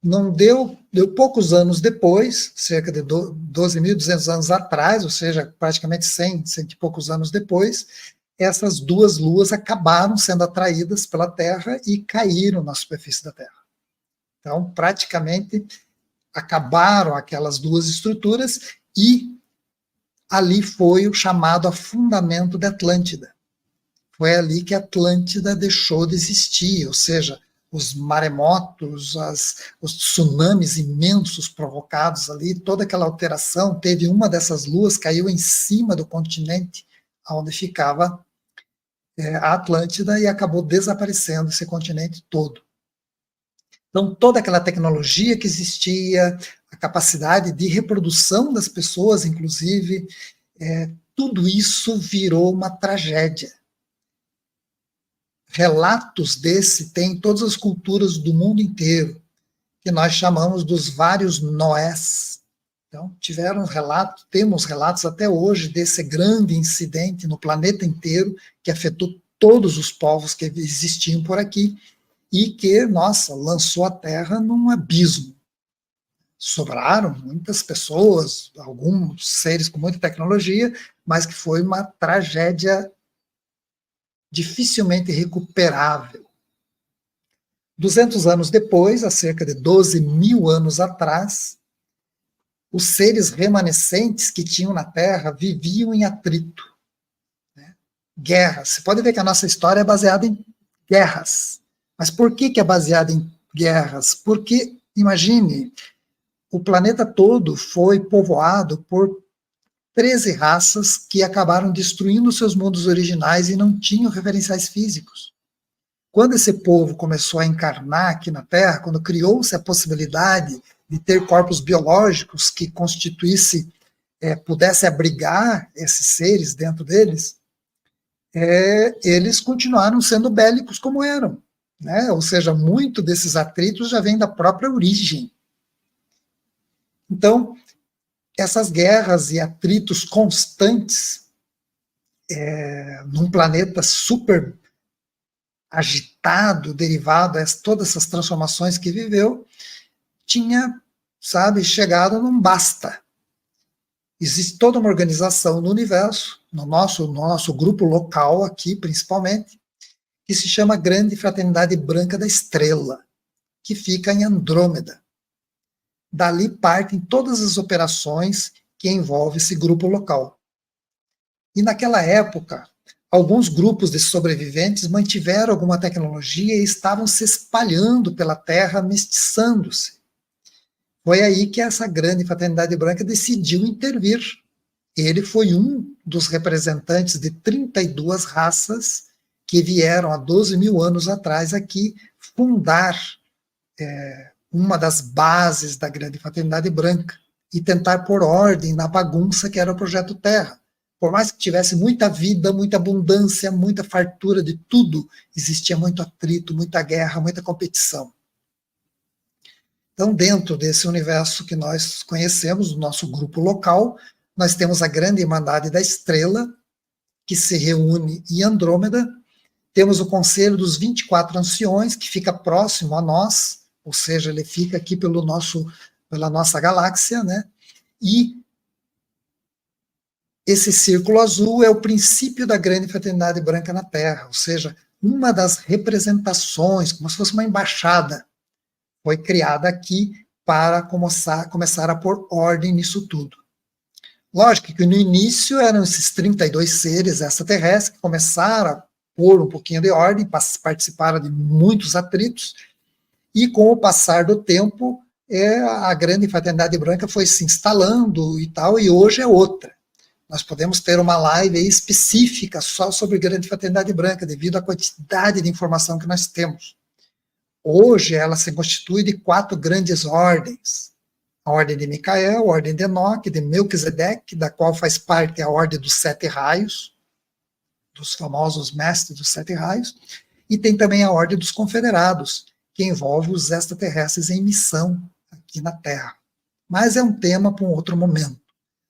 Não deu poucos anos depois, cerca de 12.200 anos atrás, ou seja, praticamente 100 e poucos anos depois, essas 2 luas acabaram sendo atraídas pela Terra e caíram na superfície da Terra. Então, praticamente, acabaram aquelas 2 estruturas e ali foi o chamado afundamento da Atlântida. Foi ali que a Atlântida deixou de existir, ou seja, os maremotos, os tsunamis imensos provocados ali, toda aquela alteração, teve uma dessas luas, caiu em cima do continente onde ficava a Atlântida e acabou desaparecendo esse continente todo. Então, toda aquela tecnologia que existia, a capacidade de reprodução das pessoas, inclusive, tudo isso virou uma tragédia. Relatos desse tem em todas as culturas do mundo inteiro, que nós chamamos dos vários Noés. Então, temos relatos até hoje desse grande incidente no planeta inteiro, que afetou todos os povos que existiam por aqui, e que, nossa, lançou a Terra num abismo. Sobraram muitas pessoas, alguns seres com muita tecnologia, mas que foi uma tragédia dificilmente recuperável. 200 anos depois, há cerca de 12.000 anos atrás, os seres remanescentes que tinham na Terra viviam em atrito, né? Guerras. Você pode ver que a nossa história é baseada em guerras. Mas por que é baseada em guerras? Porque, imagine, o planeta todo foi povoado por 13 raças que acabaram destruindo seus mundos originais e não tinham referenciais físicos. Quando esse povo começou a encarnar aqui na Terra, quando criou-se a possibilidade de ter corpos biológicos que pudesse abrigar esses seres dentro deles, eles continuaram sendo bélicos como eram, né? Ou seja, muito desses atritos já vem da própria origem. Então, essas guerras e atritos constantes num planeta super agitado, derivado a todas essas transformações que viveu, tinha, chegado num basta. Existe toda uma organização no universo, no nosso grupo local aqui, principalmente, que se chama Grande Fraternidade Branca da Estrela, que fica em Andrômeda. Dali partem todas as operações que envolvem esse grupo local. E naquela época, alguns grupos de sobreviventes mantiveram alguma tecnologia e estavam se espalhando pela Terra, mestiçando-se. Foi aí que essa Grande Fraternidade Branca decidiu intervir. Ele foi um dos representantes de 32 raças que vieram há 12 mil anos atrás aqui fundar uma das bases da Grande Fraternidade Branca e tentar pôr ordem na bagunça que era o Projeto Terra. Por mais que tivesse muita vida, muita abundância, muita fartura de tudo, existia muito atrito, muita guerra, muita competição. Então, dentro desse universo que nós conhecemos, o nosso grupo local, nós temos a Grande Irmandade da Estrela, que se reúne em Andrômeda, temos o Conselho dos 24 Anciões, que fica próximo a nós, ou seja, ele fica aqui pela nossa galáxia, né? E esse círculo azul é o princípio da Grande Fraternidade Branca na Terra, ou seja, uma das representações, como se fosse uma embaixada, foi criada aqui para começar a pôr ordem nisso tudo. Lógico que no início eram esses 32 seres extraterrestres que começaram a pôr um pouquinho de ordem, participaram de muitos atritos, e com o passar do tempo, a Grande Fraternidade Branca foi se instalando e tal, e hoje é outra. Nós podemos ter uma live aí específica só sobre Grande Fraternidade Branca, devido à quantidade de informação que nós temos. Hoje ela se constitui de 4 grandes ordens. A Ordem de Micael, a Ordem de Enoque, de Melquisedeque, da qual faz parte a Ordem dos 7 Raios, dos famosos Mestres dos 7 Raios, e tem também a Ordem dos Confederados, que envolve os extraterrestres em missão aqui na Terra. Mas é um tema para um outro momento.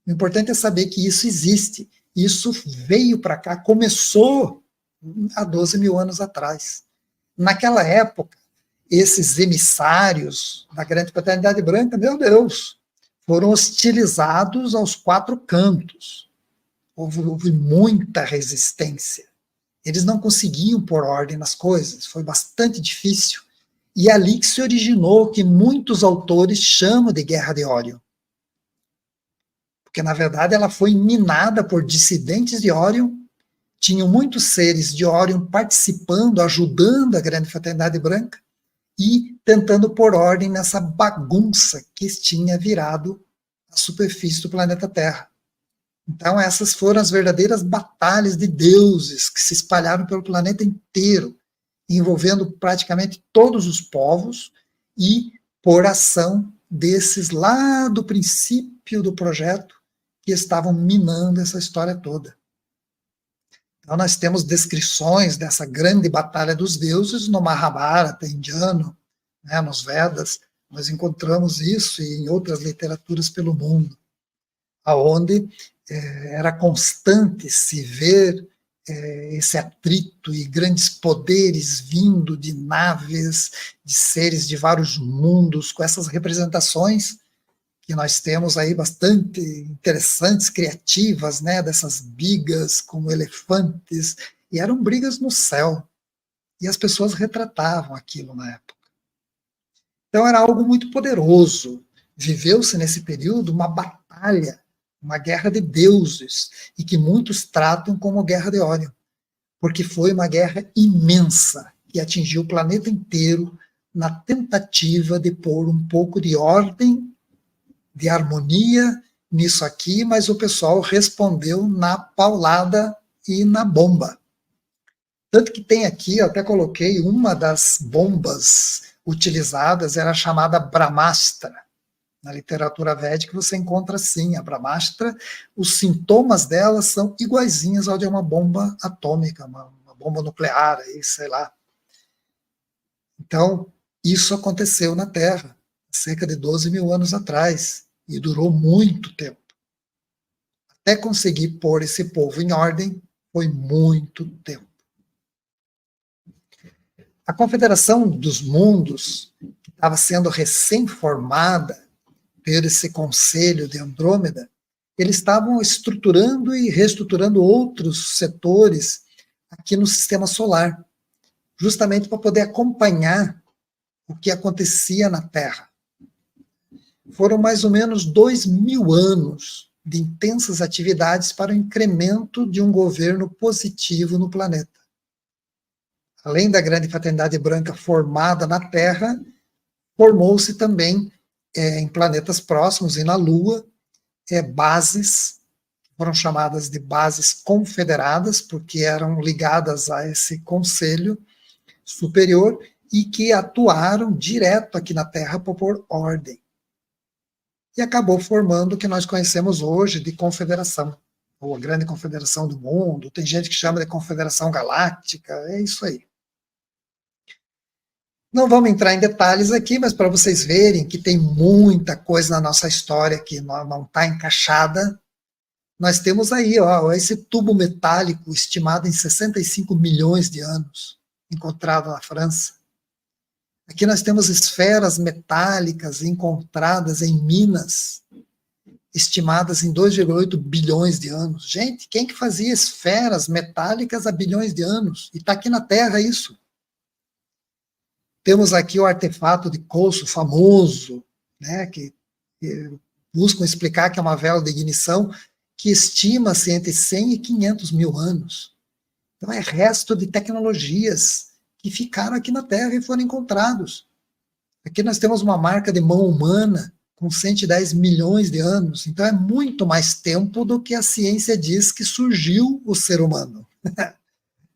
O importante é saber que isso existe. Isso veio para cá, começou há 12 mil anos atrás. Naquela época, esses emissários da Grande Fraternidade Branca, meu Deus, foram hostilizados aos 4 cantos. Houve muita resistência. Eles não conseguiam pôr ordem nas coisas, foi bastante difícil. E é ali que se originou o que muitos autores chamam de Guerra de Órion. Porque, na verdade, ela foi minada por dissidentes de Órion, tinham muitos seres de Órion participando, ajudando a Grande Fraternidade Branca, e tentando pôr ordem nessa bagunça que tinha virado a superfície do planeta Terra. Então, essas foram as verdadeiras batalhas de deuses que se espalharam pelo planeta inteiro, envolvendo praticamente todos os povos e por ação desses lá do princípio do projeto que estavam minando essa história toda. Então, nós temos descrições dessa grande batalha dos deuses no Mahabharata indiano, né, nos Vedas. Nós encontramos isso e em outras literaturas pelo mundo, aonde era constante se ver esse atrito e grandes poderes vindo de naves, de seres de vários mundos, com essas representações que nós temos aí bastante interessantes, criativas, né, dessas bigas com elefantes, e eram brigas no céu, e as pessoas retratavam aquilo na época. Então era algo muito poderoso, viveu-se nesse período uma batalha, uma guerra de deuses, e que muitos tratam como Guerra de Órion, porque foi uma guerra imensa, que atingiu o planeta inteiro na tentativa de pôr um pouco de ordem de harmonia nisso aqui, mas o pessoal respondeu na paulada e na bomba. Tanto que tem aqui, eu até coloquei, uma das bombas utilizadas era chamada Brahmastra. Na literatura védica você encontra assim, a Brahmastra, os sintomas dela são iguaizinhos ao de uma bomba atômica, uma bomba nuclear, aí, sei lá. Então, isso aconteceu na Terra, cerca de 12 mil anos atrás, e durou muito tempo. Até conseguir pôr esse povo em ordem, foi muito tempo. A Confederação dos Mundos, que estava sendo recém-formada, ter esse conselho de Andrômeda, eles estavam estruturando e reestruturando outros setores aqui no sistema solar, justamente para poder acompanhar o que acontecia na Terra. Foram mais ou menos 2.000 anos de intensas atividades para o incremento de um governo positivo no planeta. Além da grande fraternidade branca formada na Terra, formou-se também em planetas próximos e na Lua, bases, foram chamadas de bases confederadas, porque eram ligadas a esse conselho superior e que atuaram direto aqui na Terra para pôr ordem. E acabou formando o que nós conhecemos hoje de confederação, ou a grande confederação do mundo, tem gente que chama de confederação galáctica, é isso aí. Não vamos entrar em detalhes aqui, mas para vocês verem que tem muita coisa na nossa história que não está encaixada, nós temos aí esse tubo metálico estimado em 65 milhões de anos, encontrado na França. Aqui nós temos esferas metálicas encontradas em Minas, estimadas em 2,8 bilhões de anos. Gente, quem que fazia esferas metálicas há bilhões de anos? E está aqui na Terra isso. Temos aqui o artefato de Coso famoso, né, que buscam explicar que é uma vela de ignição que estima-se entre 100 e 500 mil anos. Então é resto de tecnologias que ficaram aqui na Terra e foram encontrados. Aqui nós temos uma marca de mão humana com 110 milhões de anos, então é muito mais tempo do que a ciência diz que surgiu o ser humano.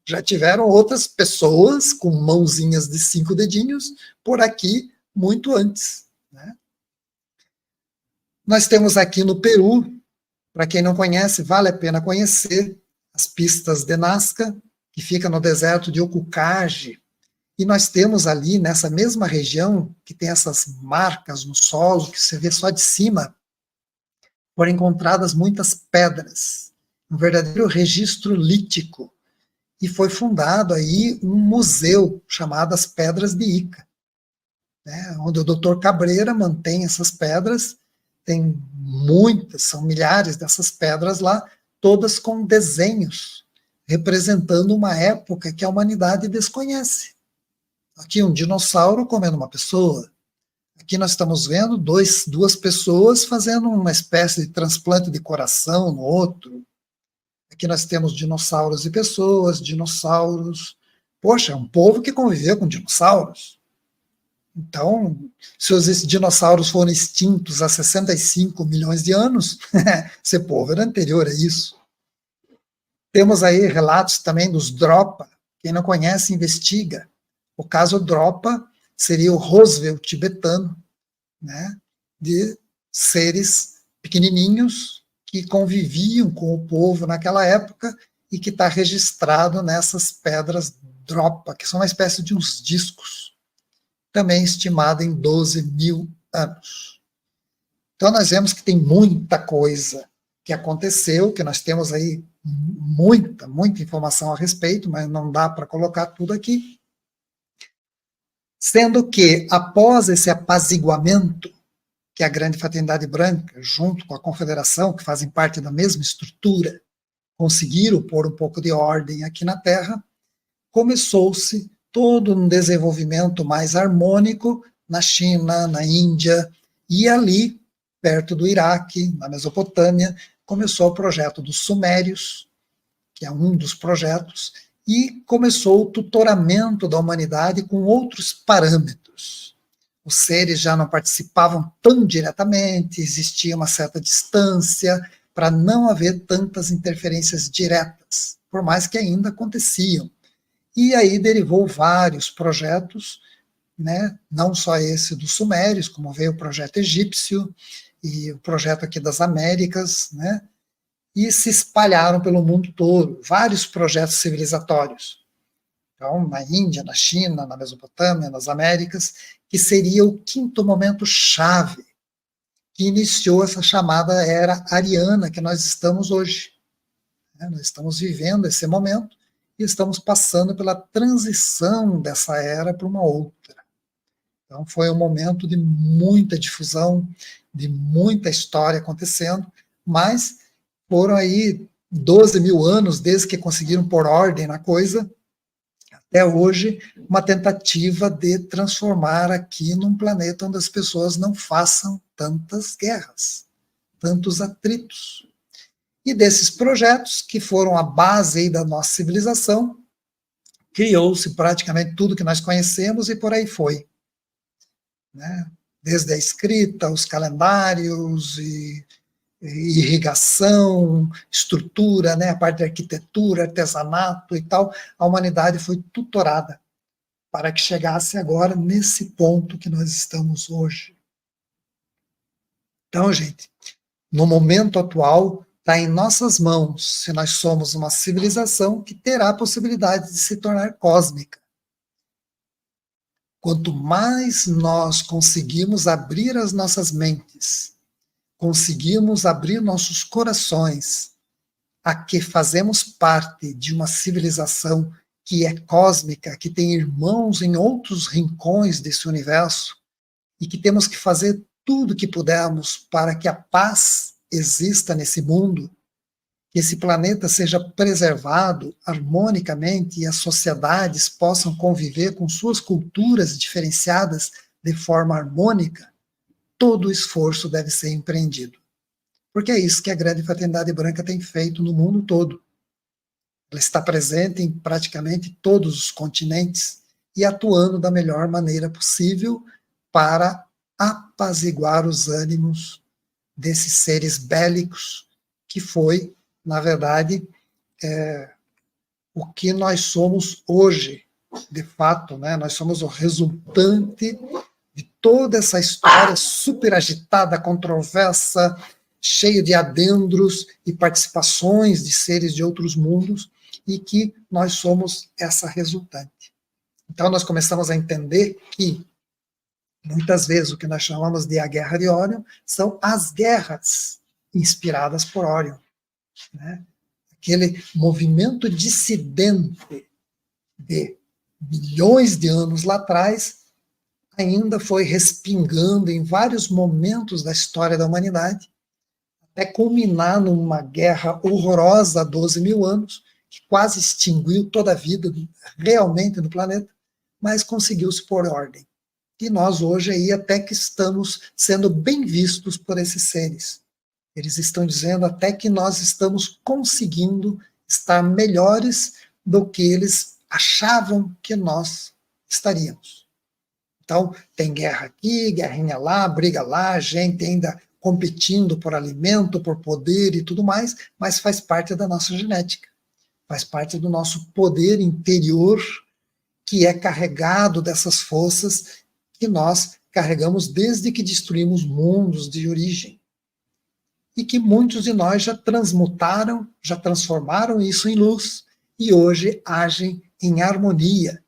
Já tiveram outras pessoas com mãozinhas de 5 dedinhos por aqui muito antes, né? Nós temos aqui no Peru, para quem não conhece, vale a pena conhecer, as pistas de Nazca, que fica no deserto de Ocukage, e nós temos ali, nessa mesma região, que tem essas marcas no solo, que você vê só de cima, foram encontradas muitas pedras, um verdadeiro registro lítico, e foi fundado aí um museu chamado as Pedras de Ica, né, onde o Dr. Cabreira mantém essas pedras, tem muitas, são milhares dessas pedras lá, todas com desenhos, representando uma época que a humanidade desconhece. Aqui um dinossauro comendo uma pessoa, aqui nós estamos vendo duas pessoas fazendo uma espécie de transplante de coração no outro. Aqui nós temos dinossauros e pessoas, dinossauros. Poxa, é um povo que conviveu com dinossauros. Então, se os dinossauros foram extintos há 65 milhões de anos, esse povo era anterior a isso. Temos aí relatos também dos Dropa. Quem não conhece, investiga. O caso Dropa seria o Roosevelt tibetano, né, de seres pequenininhos que conviviam com o povo naquela época e que está registrado nessas pedras Dropa, que são uma espécie de uns discos, também estimado em 12 mil anos. Então nós vemos que tem muita coisa que aconteceu, que nós temos aí muita informação a respeito, mas não dá para colocar tudo aqui. Sendo que, após esse apaziguamento, que a grande fraternidade branca, junto com a confederação, que fazem parte da mesma estrutura, conseguiram pôr um pouco de ordem aqui na Terra, começou-se todo um desenvolvimento mais harmônico na China, na Índia, e ali, perto do Iraque, na Mesopotâmia, começou o projeto dos Sumérios, que é um dos projetos, e começou o tutoramento da humanidade com outros parâmetros. os seres já não participavam tão diretamente, existia uma certa distância para não haver tantas interferências diretas, por mais que ainda aconteciam. E aí derivou vários projetos, né, não só esse dos Sumérios, como veio o projeto egípcio e o projeto aqui das Américas, né, e se espalharam pelo mundo todo, vários projetos civilizatórios. Então, na Índia, na China, na Mesopotâmia, nas Américas, que seria o quinto momento chave que iniciou essa chamada era ariana que nós estamos hoje. Nós estamos vivendo esse momento e estamos passando pela transição dessa era para uma outra. Então, foi um momento de muita difusão, de muita história acontecendo, mas foram aí 12 mil anos desde que conseguiram pôr ordem na coisa, até hoje, uma tentativa de transformar aqui num planeta onde as pessoas não façam tantas guerras, tantos atritos. E desses projetos, que foram a base aí da nossa civilização, criou-se praticamente tudo que nós conhecemos e por aí foi. Né? Desde a escrita, os calendários, e irrigação, estrutura, né, a parte de arquitetura, artesanato e tal, a humanidade foi tutorada para que chegasse agora nesse ponto que nós estamos hoje. Então, gente, no momento atual, está em nossas mãos se nós somos uma civilização que terá a possibilidade de se tornar cósmica. Quanto mais nós conseguimos abrir as nossas mentes, conseguimos abrir nossos corações a que fazemos parte de uma civilização que é cósmica, que tem irmãos em outros rincões desse universo e que temos que fazer tudo o que pudermos para que a paz exista nesse mundo, que esse planeta seja preservado harmonicamente e as sociedades possam conviver com suas culturas diferenciadas de forma harmônica, todo o esforço deve ser empreendido. Porque é isso que a Grande Fraternidade Branca tem feito no mundo todo. Ela está presente em praticamente todos os continentes e atuando da melhor maneira possível para apaziguar os ânimos desses seres bélicos, que foi, na verdade, o que nós somos hoje, de fato, né? Nós somos o resultante de toda essa história super agitada, controversa, cheia de adendros e participações de seres de outros mundos, e que nós somos essa resultante. Então nós começamos a entender que, muitas vezes, o que nós chamamos de a Guerra de Órion são as guerras inspiradas por Órion. Né? Aquele movimento dissidente de milhões de anos lá atrás, ainda foi respingando em vários momentos da história da humanidade, até culminar numa guerra horrorosa há 12 mil anos, que quase extinguiu toda a vida realmente no planeta, mas conseguiu-se pôr ordem. E nós hoje aí até que estamos sendo bem vistos por esses seres. Eles estão dizendo até que nós estamos conseguindo estar melhores do que eles achavam que nós estaríamos. Então, tem guerra aqui, guerrinha lá, briga lá, gente ainda competindo por alimento, por poder e tudo mais, mas faz parte da nossa genética, faz parte do nosso poder interior, que é carregado dessas forças que nós carregamos desde que destruímos mundos de origem. E que muitos de nós já transmutaram, já transformaram isso em luz, e hoje agem em harmonia,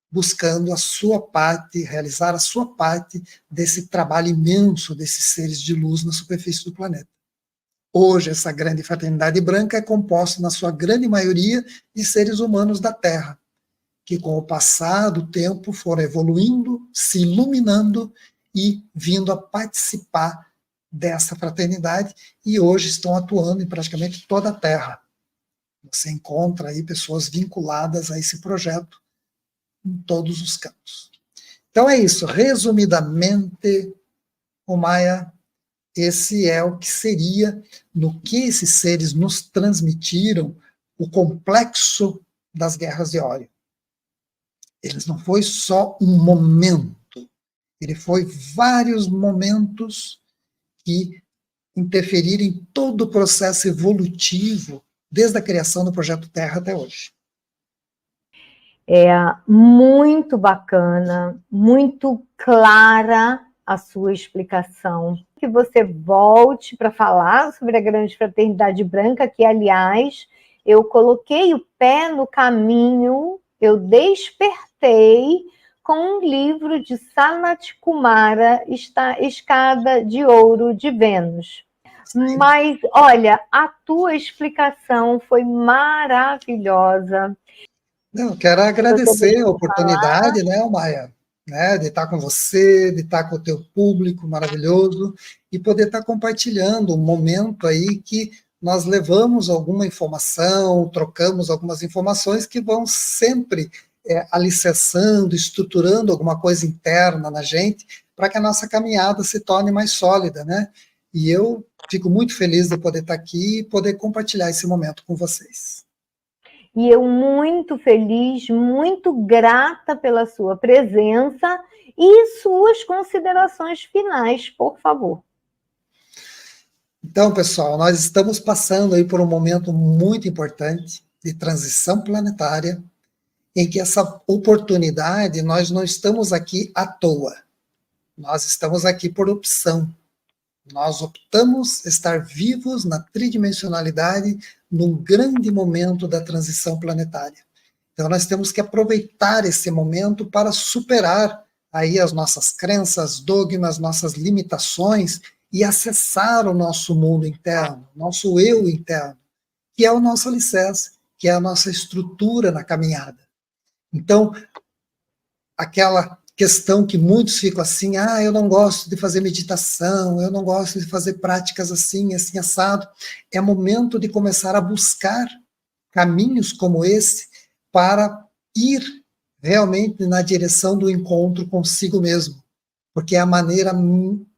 buscando a sua parte, realizar a sua parte desse trabalho imenso desses seres de luz na superfície do planeta. Hoje, essa Grande Fraternidade Branca é composta, na sua grande maioria, de seres humanos da Terra, que com o passar do tempo foram evoluindo, se iluminando e vindo a participar dessa fraternidade, e hoje estão atuando em praticamente toda a Terra. Você encontra aí pessoas vinculadas a esse projeto em todos os campos. Então é isso, resumidamente, o Maia, esse é o que seria, no que esses seres nos transmitiram, o complexo das guerras de Órion. Eles não foi só um momento, Ele foi vários momentos que interferiram em todo o processo evolutivo, desde a criação do Projeto Terra até hoje. É muito bacana, muito clara a sua explicação. Que você volte para falar sobre a Grande Fraternidade Branca, que, aliás, eu coloquei o pé no caminho, eu despertei com um livro de Sanat Kumara, Escada de Ouro de Vênus. Mas, olha, a tua explicação foi maravilhosa. Eu quero agradecer a oportunidade, né, Maia, né, de estar com você, de estar com o teu público maravilhoso e poder estar compartilhando um momento aí que nós levamos alguma informação, trocamos algumas informações que vão sempre alicerçando, estruturando alguma coisa interna na gente para que a nossa caminhada se torne mais sólida, né? E eu fico muito feliz de poder estar aqui e poder compartilhar esse momento com vocês. E eu muito feliz, muito grata pela sua presença e suas considerações finais, por favor. Então, pessoal, nós estamos passando aí por um momento muito importante de transição planetária, em que essa oportunidade, nós não estamos aqui à toa. Nós estamos aqui por opção. Nós optamos estar vivos na tridimensionalidade num grande momento da transição planetária. Então nós temos que aproveitar esse momento para superar aí as nossas crenças, dogmas, nossas limitações e acessar o nosso mundo interno, nosso eu interno, que é o nosso alicerce, que é a nossa estrutura na caminhada. Então, aquela questão que muitos ficam assim, eu não gosto de fazer meditação, eu não gosto de fazer práticas assim, assim, assado. É momento de começar a buscar caminhos como esse para ir realmente na direção do encontro consigo mesmo, porque é a maneira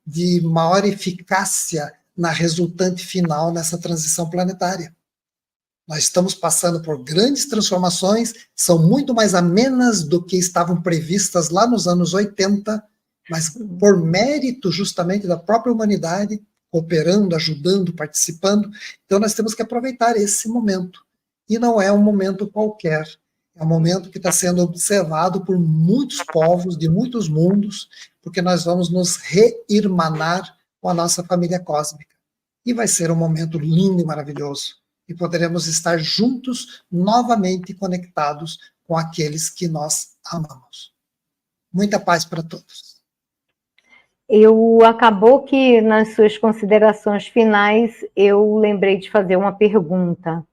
de maior eficácia na resultante final nessa transição planetária. Nós estamos passando por grandes transformações, são muito mais amenas do que estavam previstas lá nos anos 80, mas por mérito justamente da própria humanidade, cooperando, ajudando, participando. Então nós temos que aproveitar esse momento. E não é um momento qualquer, é um momento que está sendo observado por muitos povos, de muitos mundos, porque nós vamos nos reirmanar com a nossa família cósmica. E vai ser um momento lindo e maravilhoso. E poderemos estar juntos, novamente conectados com aqueles que nós amamos. Muita paz para todos. Acabou que nas suas considerações finais eu lembrei de fazer uma pergunta.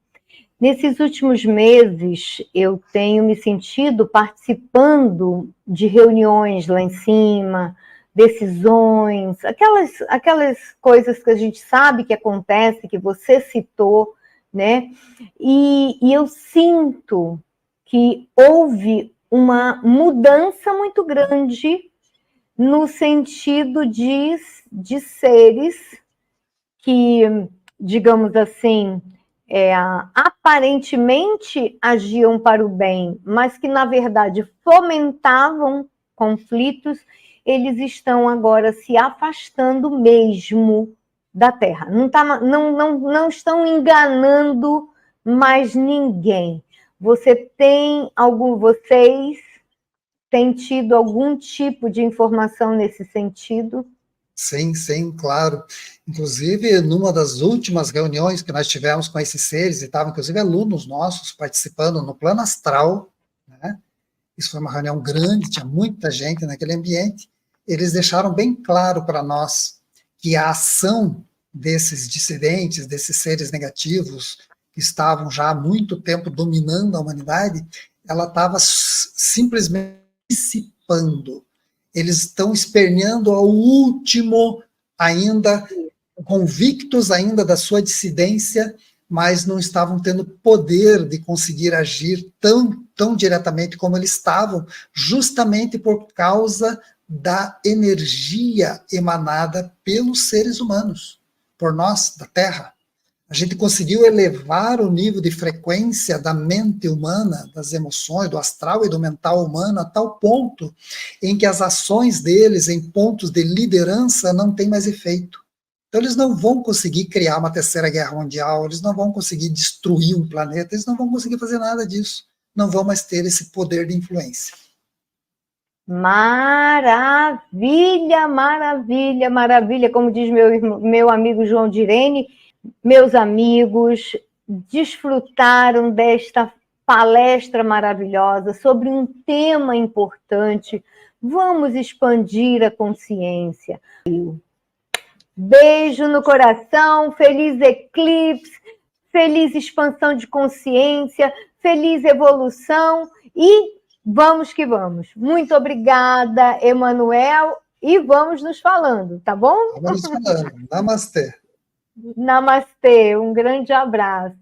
Nesses últimos meses eu tenho me sentido participando de reuniões lá em cima, decisões, aquelas coisas que a gente sabe que acontece, que você citou, né? E eu sinto que houve uma mudança muito grande no sentido de seres que, digamos assim, aparentemente agiam para o bem, mas que, na verdade, fomentavam conflitos, eles estão agora se afastando mesmo da Terra. Não estão enganando mais ninguém. Vocês têm tido algum tipo de informação nesse sentido? Sim, claro. Inclusive, numa das últimas reuniões que nós tivemos com esses seres, e estavam, inclusive, alunos nossos participando no plano astral, né? Isso foi uma reunião grande, tinha muita gente naquele ambiente. Eles deixaram bem claro para nós que a ação desses dissidentes, desses seres negativos, que estavam já há muito tempo dominando a humanidade, ela estava simplesmente dissipando. Eles estão esperneando ao último, ainda convictos ainda da sua dissidência, mas não estavam tendo poder de conseguir agir tão diretamente como eles estavam, justamente por causa da energia emanada pelos seres humanos, por nós, da Terra. A gente conseguiu elevar o nível de frequência da mente humana, das emoções, do astral e do mental humano, a tal ponto em que as ações deles em pontos de liderança não têm mais efeito. Então eles não vão conseguir criar uma terceira guerra mundial, eles não vão conseguir destruir um planeta, eles não vão conseguir fazer nada disso. Não vão mais ter esse poder de influência. Maravilha, maravilha, maravilha. Como diz meu amigo João Direne, meus amigos desfrutaram desta palestra maravilhosa sobre um tema importante. Vamos expandir a consciência. Beijo no coração, feliz eclipse, feliz expansão de consciência, feliz evolução e vamos que vamos. Muito obrigada, Emanuel, e vamos nos falando, tá bom? Vamos nos falando. Namastê. Namastê, um grande abraço.